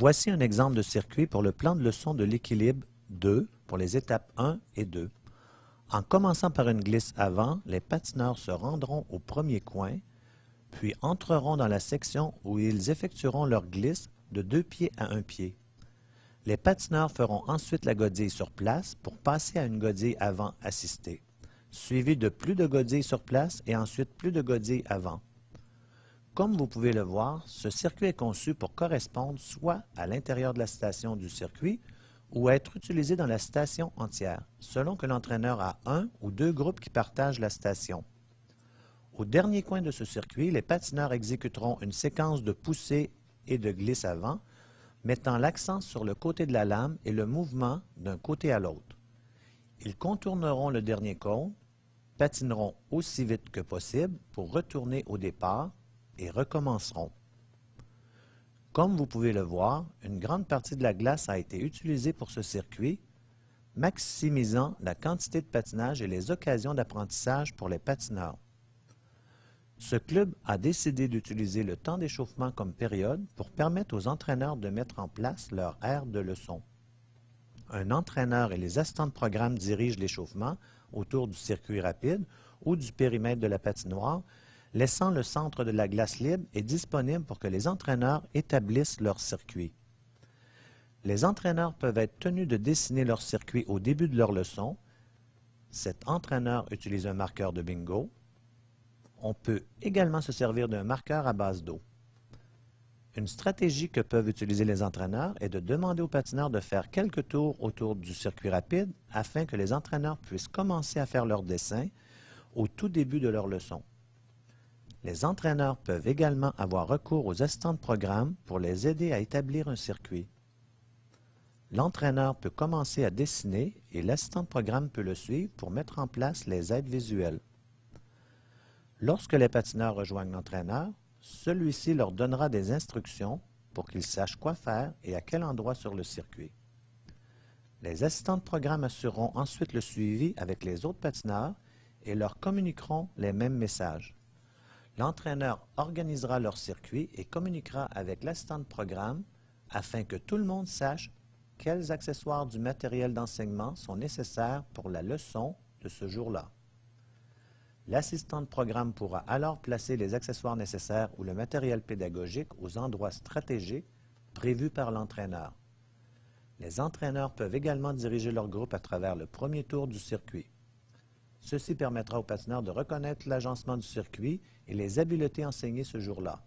Voici un exemple de circuit pour le plan de leçon de l'équilibre 2 pour les étapes 1 et 2. En commençant par une glisse avant, les patineurs se rendront au premier coin, puis entreront dans la section où ils effectueront leur glisse de 2 pieds à 1 pied. Les patineurs feront ensuite la godille sur place pour passer à une godille avant assistée, suivie de plus de godilles sur place et ensuite plus de godilles avant. Comme vous pouvez le voir, ce circuit est conçu pour correspondre soit à l'intérieur de la station du circuit ou être utilisé dans la station entière, selon que l'entraîneur a un ou deux groupes qui partagent la station. Au dernier coin de ce circuit, les patineurs exécuteront une séquence de poussée et de glisse avant, mettant l'accent sur le côté de la lame et le mouvement d'un côté à l'autre. Ils contourneront le dernier cône, patineront aussi vite que possible pour retourner au départ et recommenceront. Comme vous pouvez le voir, une grande partie de la glace a été utilisée pour ce circuit, maximisant la quantité de patinage et les occasions d'apprentissage pour les patineurs. Ce club a décidé d'utiliser le temps d'échauffement comme période pour permettre aux entraîneurs de mettre en place leur aire de leçon. Un entraîneur et les assistants de programme dirigent l'échauffement autour du circuit rapide ou du périmètre de la patinoire, laissant le centre de la glace libre et disponible pour que les entraîneurs établissent leur circuit. Les entraîneurs peuvent être tenus de dessiner leur circuit au début de leur leçon. Cet entraîneur utilise un marqueur de bingo. On peut également se servir d'un marqueur à base d'eau. Une stratégie que peuvent utiliser les entraîneurs est de demander aux patineurs de faire quelques tours autour du circuit rapide afin que les entraîneurs puissent commencer à faire leur dessin au tout début de leur leçon. Les entraîneurs peuvent également avoir recours aux assistants de programme pour les aider à établir un circuit. L'entraîneur peut commencer à dessiner et l'assistant de programme peut le suivre pour mettre en place les aides visuelles. Lorsque les patineurs rejoignent l'entraîneur, celui-ci leur donnera des instructions pour qu'ils sachent quoi faire et à quel endroit sur le circuit. Les assistants de programme assureront ensuite le suivi avec les autres patineurs et leur communiqueront les mêmes messages. L'entraîneur organisera leur circuit et communiquera avec l'assistant de programme afin que tout le monde sache quels accessoires du matériel d'enseignement sont nécessaires pour la leçon de ce jour-là. L'assistant de programme pourra alors placer les accessoires nécessaires ou le matériel pédagogique aux endroits stratégiques prévus par l'entraîneur. Les entraîneurs peuvent également diriger leur groupe à travers le premier tour du circuit. Ceci permettra aux patineurs de reconnaître l'agencement du circuit et les habiletés enseignées ce jour-là.